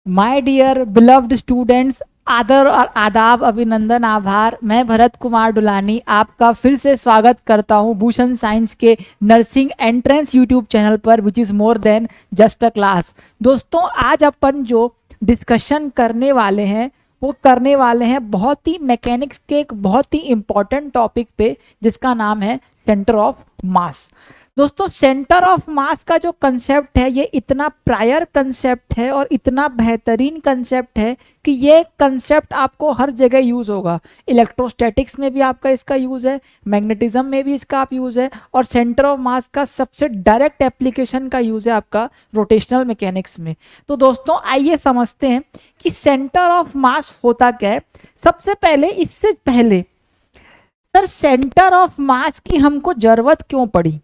My dear beloved students, आदर और आदाब, अभिनंदन, आभार। मैं भरत कुमार डुलानी आपका फिर से स्वागत करता हूं भूषण साइंस के नर्सिंग एंट्रेंस यूट्यूब चैनल पर, which is more than just a class. दोस्तों, आज अपन जो डिस्कशन करने वाले हैं वो करने वाले हैं बहुत ही मैकेनिक्स के एक बहुत ही इंपॉर्टेंट टॉपिक पे, जिसका नाम है सेंटर ऑफ मास। दोस्तों, सेंटर ऑफ मास का जो कंसेप्ट है ये इतना प्रायर कंसेप्ट है और इतना बेहतरीन कंसेप्ट है कि ये कंसेप्ट आपको हर जगह यूज होगा। इलेक्ट्रोस्टैटिक्स में भी आपका इसका यूज है, मैग्नेटिज्म में भी इसका आप यूज है, और सेंटर ऑफ मास का सबसे डायरेक्ट एप्लीकेशन का यूज है आपका रोटेशनल मैकेनिक्स में। तो दोस्तों, आइए समझते हैं कि सेंटर ऑफ मास होता क्या है। सबसे पहले, इससे पहले सर, सेंटर ऑफ मास की हमको जरूरत क्यों पड़ी,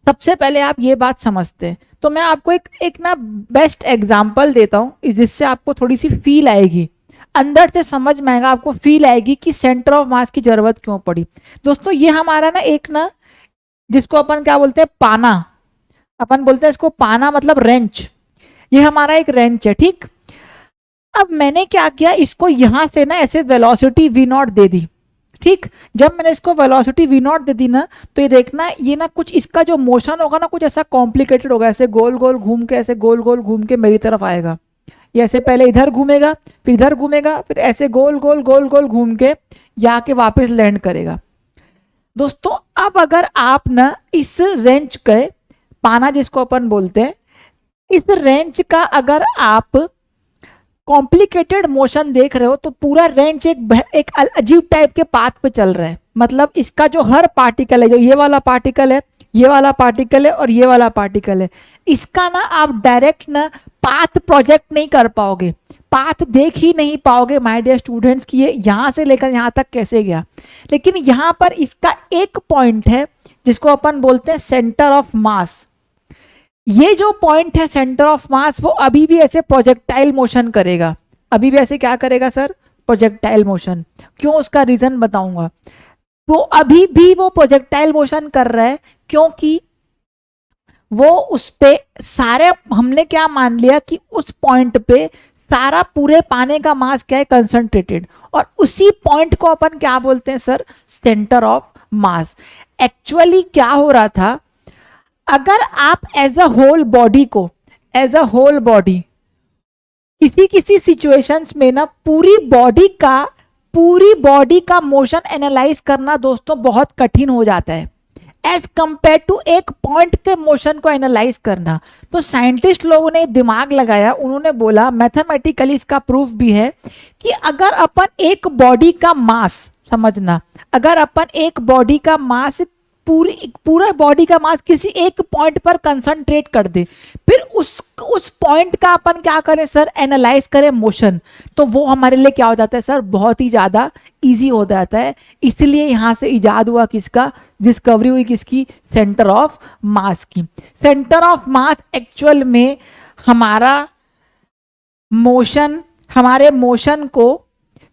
सबसे पहले आप ये बात समझते हैं। तो मैं आपको एक ना बेस्ट एग्जांपल देता हूं, जिससे आपको थोड़ी सी फील आएगी, अंदर से समझ में आएगा, आपको फील आएगी कि सेंटर ऑफ मास की जरूरत क्यों पड़ी। दोस्तों, ये हमारा ना एक ना, जिसको अपन क्या बोलते हैं, पाना, अपन बोलते हैं इसको पाना, मतलब रेंच। ये हमारा एक रेंच है, ठीक। अब मैंने क्या किया, इसको यहां से ना ऐसे वेलोसिटी वी नॉट दे दी, ठीक। जब मैंने इसको वेलोसिटी वी नॉट दे दी ना, तो ये देखना, ये ना कुछ इसका जो मोशन होगा ना, कुछ ऐसा कॉम्प्लिकेटेड होगा, ऐसे गोल गोल घूम के, ऐसे गोल गोल घूम के मेरी तरफ आएगा। ये ऐसे पहले इधर घूमेगा, फिर इधर घूमेगा, फिर ऐसे गोल गोल गोल गोल घूम के यहाँ के वापस लैंड करेगा। दोस्तों, अब अगर आप ना इस रेंच के, पाना जिसको अपन बोलते हैं, इस रेंच का अगर आप कॉम्प्लिकेटेड मोशन देख रहे हो, तो पूरा रेंच एक अजीब टाइप के पाथ पे चल रहा है। मतलब इसका जो हर पार्टिकल है, जो ये वाला पार्टिकल है, ये वाला पार्टिकल है और ये वाला पार्टिकल है, इसका ना आप डायरेक्ट ना पाथ प्रोजेक्ट नहीं कर पाओगे, पाथ देख ही नहीं पाओगे माय डियर स्टूडेंट्स कि ये यहाँ से लेकर यहाँ तक कैसे गया। लेकिन यहाँ पर इसका एक पॉइंट है जिसको अपन बोलते हैं सेंटर ऑफ मास। ये जो पॉइंट है सेंटर ऑफ मास, वो अभी भी ऐसे प्रोजेक्टाइल मोशन करेगा, अभी भी ऐसे क्या करेगा सर, प्रोजेक्टाइल मोशन। क्यों, उसका रीजन बताऊंगा। तो अभी भी वो प्रोजेक्टाइल मोशन कर रहा है क्योंकि वो उस पे सारे, हमने क्या मान लिया कि उस पॉइंट पे सारा पूरे पाने का मास क्या है, कंसंट्रेटेड, और उसी पॉइंट को अपन क्या बोलते हैं sir, centre of mass. Actually क्या हो रहा था, अगर आप एज अ होल बॉडी को, एज अ होल बॉडी किसी किसी सिचुएशंस में ना पूरी बॉडी का मोशन एनालाइज करना दोस्तों बहुत कठिन हो जाता है, एज कंपेयर टू एक पॉइंट के मोशन को एनालाइज करना। तो साइंटिस्ट लोगों ने दिमाग लगाया, उन्होंने बोला, मैथमेटिकली इसका प्रूफ भी है कि अगर अपन एक बॉडी का मास, समझना, अगर अपन एक बॉडी का मास, पूरा बॉडी का मास किसी एक पॉइंट पर कंसंट्रेट कर दे, फिर उस पॉइंट का अपन क्या करें सर, एनालाइज करें मोशन, तो वो हमारे लिए क्या हो जाता है सर, बहुत ही ज्यादा इजी हो जाता है। इसलिए यहां से इजाद हुआ किसका, डिस्कवरी हुई किसकी, सेंटर ऑफ मास की। सेंटर ऑफ मास एक्चुअल में हमारा मोशन, हमारे मोशन को,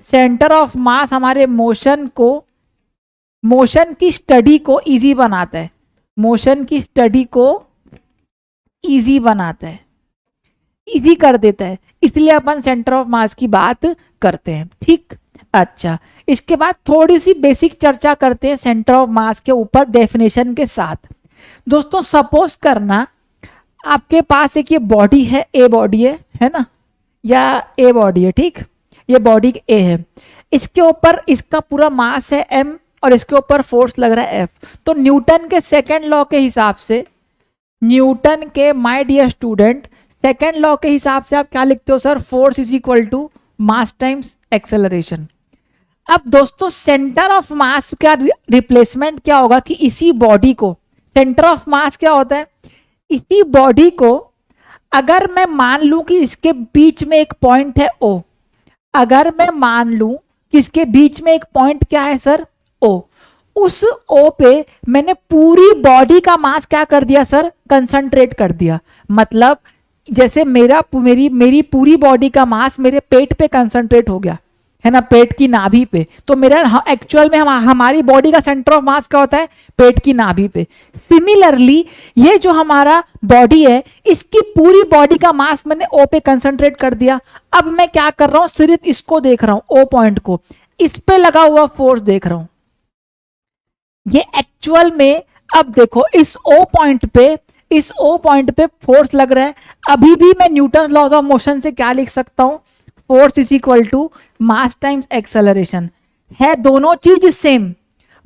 सेंटर ऑफ मास हमारे मोशन को, मोशन की स्टडी को इजी बनाता है, मोशन की स्टडी को इजी बनाता है, इजी कर देता है, इसलिए अपन सेंटर ऑफ मास की बात करते हैं, ठीक। अच्छा, इसके बाद थोड़ी सी बेसिक चर्चा करते हैं सेंटर ऑफ मास के ऊपर डेफिनेशन के साथ। दोस्तों, सपोज करना आपके पास एक ये बॉडी है, ए बॉडी है ना, या ए बॉडी है, ठीक, ये बॉडी ए है, इसके ऊपर इसका पूरा मास है एम, और इसके ऊपर फोर्स लग रहा है एफ। तो न्यूटन के सेकेंड लॉ के हिसाब से, न्यूटन के, my dear student, second law के हिसाब से आप क्या लिखते हो sir, force is equal to mass times acceleration. अब दोस्तों, सेंटर ऑफ मास का रिप्लेसमेंट क्या होगा कि इसी बॉडी को, सेंटर ऑफ मास क्या होता है, इसी बॉडी को अगर मैं मान लूं कि इसके बीच में एक पॉइंट है ओ, अगर मैं मान लूं कि इसके बीच में एक पॉइंट क्या है सर, ओ, उस ओ पे मैंने पूरी बॉडी का मास क्या कर दिया सर, कंसंट्रेट कर दिया। मतलब जैसे मेरी पूरी बॉडी का मास मेरे पेट पे कंसंट्रेट हो गया, है ना, पेट की नाभि पे। तो मेरा एक्चुअल में हमारी बॉडी का सेंटर ऑफ मास क्या होता है, पेट की नाभि पे। सिमिलरली ये जो हमारा बॉडी है, इसकी पूरी बॉडी का मास मैंने ओ पे कंसंट्रेट कर दिया। अब मैं क्या कर रहा हूं, सिर्फ इसको देख रहा हूं, ओ पॉइंट को, इस पे लगा हुआ फोर्स देख रहा हूं। ये एक्चुअल में, अब देखो इस ओ पॉइंट पे फोर्स लग रहा है। अभी भी मैं न्यूटन लॉज ऑफ मोशन से क्या लिख सकता हूं, force is equal to mass times acceleration. है दोनों चीज सेम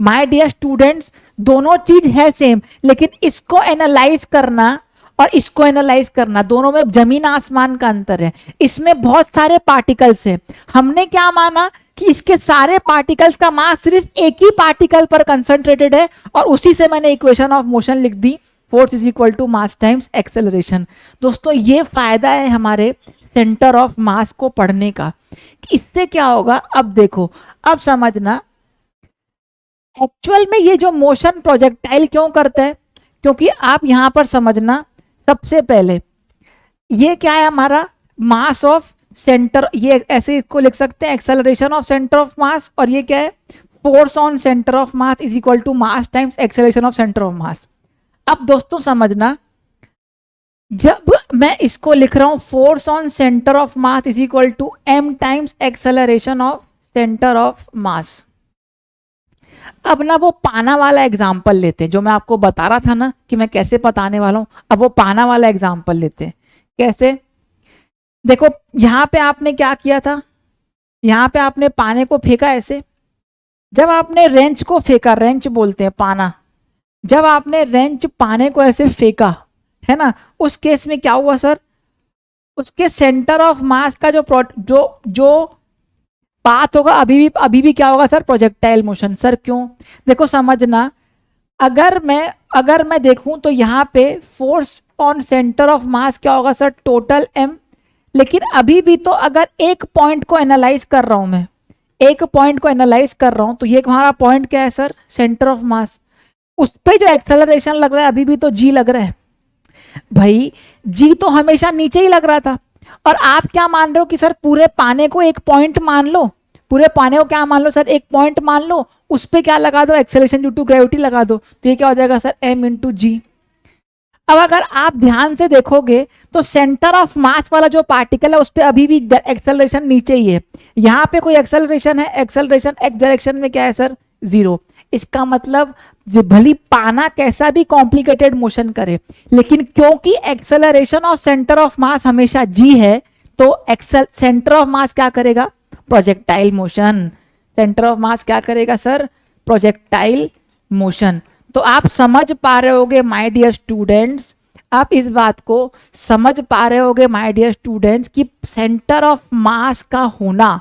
माय डियर स्टूडेंट्स, दोनों चीज है सेम, लेकिन इसको एनालाइज करना और इसको एनालाइज करना, दोनों में जमीन आसमान का अंतर है। इसमें बहुत सारे पार्टिकल्स हैं, हमने क्या माना कि इसके सारे पार्टिकल्स का मास सिर्फ एक ही पार्टिकल पर कंसंट्रेटेड है, और उसी से मैंने इक्वेशन ऑफ मोशन लिख दी, force is equal to mass times acceleration. दोस्तों ये फायदा है हमारे सेंटर ऑफ मास को पढ़ने का। इससे क्या होगा, अब देखो, अब समझना, एक्चुअल में ये जो मोशन प्रोजेक्टाइल क्यों करता है, क्योंकि आप यहां पर समझना, सबसे पहले ये क्या है हमारा मास ऑफ सेंटर, ये ऐसे इसको लिख सकते हैं acceleration of centre of mass, और ये क्या है force on centre of mass is equal to mass times acceleration of centre of mass. अब दोस्तों समझना, जब मैं इसको लिख रहा हूं force on centre of mass is equal to m times acceleration of centre of mass. अब ना वो पाना वाला एग्जाम्पल लेते हैं, जो मैं आपको बता रहा था ना कि मैं कैसे बताने वाला हूं, अब वो पाना वाला एग्जाम्पल लेते हैं। कैसे, देखो यहां पे आपने क्या किया था, यहां पे आपने पाने को फेंका ऐसे, जब आपने रेंच को फेंका, रेंच बोलते हैं पाना, जब आपने रेंच पाने को ऐसे फेंका, है ना, उस केस में क्या हुआ सर, उसके सेंटर ऑफ मास का जो पाथ होगा, अभी भी क्या होगा सर, प्रोजेक्टाइल मोशन। सर क्यों, देखो समझना, अगर मैं देखूं तो यहाँ पे फोर्स ऑन सेंटर ऑफ मास क्या होगा सर, टोटल m, लेकिन अभी भी तो अगर एक पॉइंट को एनालाइज कर रहा हूं मैं, एक पॉइंट को एनालाइज कर रहा हूं, तो ये हमारा पॉइंट क्या है सर, सेंटर ऑफ मास। उस पे जो एक्सेलरेशन लग रहा है अभी भी तो g लग रहा है भाई, जी तो हमेशा नीचे ही लग रहा था। और आप क्या मान रहे हो कि सर पूरे पाने को एक पॉइंट मान लो, पूरे पाने को क्या मान लो सर, एक पॉइंट मान लो, उस पे क्या लगा दो, एक्सेलरेशन ड्यू टू ग्रेविटी लगा दो, तो ये क्या हो जाएगा सर, m इंटू जी। अब अगर आप ध्यान से देखोगे तो सेंटर ऑफ मास वाला जो पार्टिकल है उस पर अभी भी एक्सेलरेशन नीचे ही है, यहाँ पे कोई एक्सेलरेशन है, एक्सेलरेशन एक्स डायरेक्शन में क्या है सर, जीरो। इसका मतलब जो भली पाना कैसा भी कॉम्प्लिकेटेड मोशन करे, लेकिन क्योंकि एक्सेलरेशन ऑफ सेंटर ऑफ मास हमेशा जी है, तो सेंटर ऑफ मास क्या करेगा, प्रोजेक्टाइल मोशन। सेंटर ऑफ मास क्या करेगा सर, प्रोजेक्टाइल मोशन। तो आप समझ पा रहे होगे माय डियर स्टूडेंट्स, आप इस बात को समझ पा रहे होगे माय डियर स्टूडेंट्स कि सेंटर ऑफ मास का होना,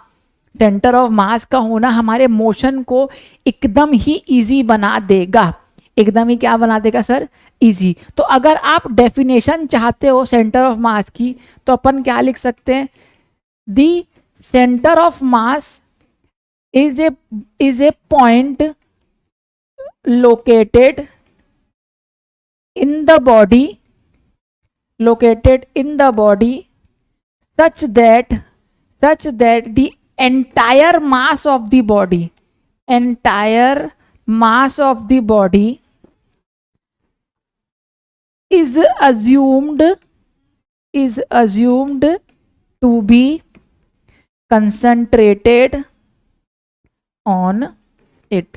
सेंटर ऑफ मास का होना हमारे मोशन को एकदम ही इजी बना देगा, एकदम ही क्या बना देगा सर, इजी। तो अगर आप डेफिनेशन चाहते हो सेंटर ऑफ मास की, तो अपन क्या लिख सकते हैं, the centre of mass is a point located in the body such that the entire mass of the body is assumed to be concentrated on it।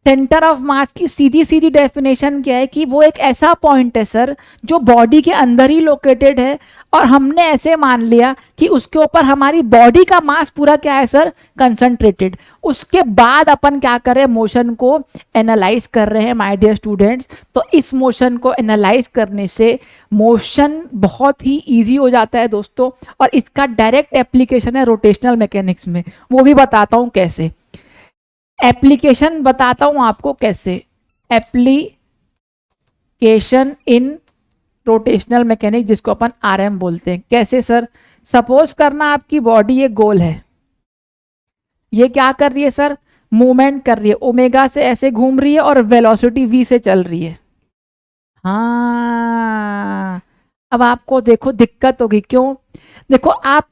Centre of मास की सीधी सीधी definition क्या है कि वो एक ऐसा पॉइंट है सर जो body के अंदर ही लोकेटेड है, और हमने ऐसे मान लिया कि उसके ऊपर हमारी बॉडी का मास पूरा क्या है सर, कंसंट्रेटेड। उसके बाद अपन क्या कर रहे हैं, मोशन को एनालाइज कर रहे हैं माय डियर स्टूडेंट्स। तो इस मोशन को एनालाइज करने से मोशन बहुत ही ईजी हो जाता है दोस्तों, और इसका डायरेक्ट एप्लीकेशन है रोटेशनल मैकेनिक्स में, वो भी बताता हूँ कैसे, एप्लीकेशन बताता हूं आपको कैसे, एप्लीकेशन इन रोटेशनल मैकेनिक्स, जिसको अपन आरएम बोलते हैं। कैसे सर, सपोज करना आपकी बॉडी ये गोल है, ये क्या कर रही है सर, मूवमेंट कर रही है, ओमेगा से ऐसे घूम रही है और वेलोसिटी v से चल रही है। हाँ, अब आपको देखो दिक्कत होगी, क्यों, देखो आप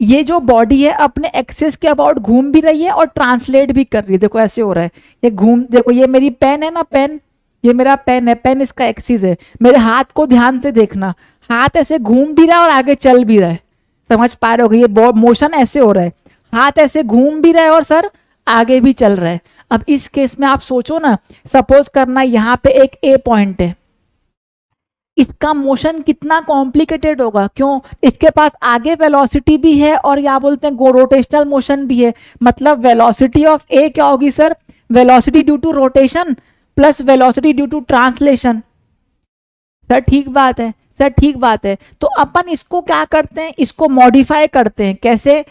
ये जो बॉडी है अपने एक्सिस के अबाउट घूम भी रही है और ट्रांसलेट भी कर रही है। देखो ऐसे हो रहा है, ये घूम, देखो ये मेरी पेन है ना, पेन, ये मेरा पेन है, पेन इसका एक्सिस है। मेरे हाथ को ध्यान से देखना, हाथ ऐसे घूम भी रहा है और आगे चल भी रहा है, समझ पा रहे हो? ये मोशन ऐसे हो रहा है, हाथ ऐसे घूम भी रहा है और सर आगे भी चल रहा है। अब इस केस में आप सोचो ना, सपोज करना यहाँ पे एक ए पॉइंट है, इसका मोशन कितना कॉम्प्लिकेटेड होगा। क्यों? इसके पास आगे वेलोसिटी भी है और क्या बोलते हैं रोटेशनल मोशन भी है। मतलब वेलोसिटी ऑफ ए क्या होगी sir? Velocity due to rotation plus velocity due to translation. Sir ठीक बात है, सर ठीक बात है। तो अपन इसको क्या करते हैं, इसको मॉडिफाई करते हैं। कैसे?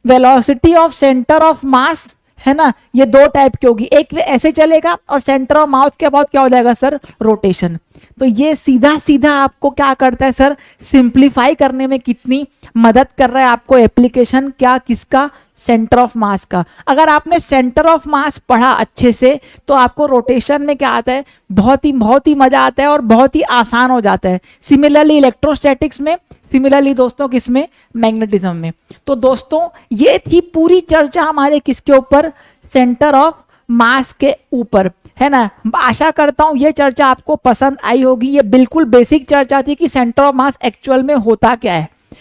वेलोसिटी ऑफ सेंटर ऑफ मास है ना, ये दो टाइप की होगी, एक ऐसे चलेगा और सेंटर ऑफ मास के बाद क्या हो जाएगा सर? रोटेशन। तो ये सीधा सीधा आपको क्या करता है सर? सिंप्लीफाई करने में कितनी मदद कर रहा है आपको एप्लीकेशन, क्या, किसका? सेंटर ऑफ मास का। अगर आपने सेंटर ऑफ मास पढ़ा अच्छे से तो आपको रोटेशन में क्या आता है? बहुत ही मजा आता है और बहुत ही आसान हो जाता है। सिमिलरली इलेक्ट्रोस्टैटिक्स में, सिमिलरली दोस्तों किसमें? मैग्नेटिज्म में। तो दोस्तों ये थी पूरी चर्चा हमारे किसके ऊपर? सेंटर ऑफ मास के ऊपर, है ना। आशा करता हूं ये चर्चा आपको पसंद आई होगी। ये बिल्कुल बेसिक चर्चा थी कि सेंटर ऑफ मास एक्चुअल में होता क्या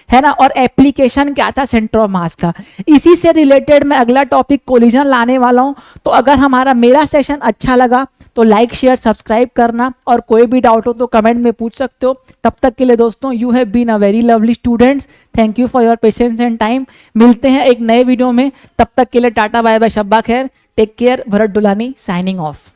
है ना, और एप्लीकेशन क्या था सेंटर ऑफ मास का। इसी से रिलेटेड मैं अगला टॉपिक कोलिजन लाने वाला हूं। तो अगर मेरा सेशन अच्छा लगा तो लाइक शेयर सब्सक्राइब करना, और कोई भी डाउट हो तो कमेंट में पूछ सकते हो। तब तक के लिए दोस्तों, you have been a very lovely students, thank you for your patience and time. मिलते हैं एक नए वीडियो में, तब तक के लिए टाटा बाय बाय, शब्बा खैर, take care. Bharat Dulani signing of.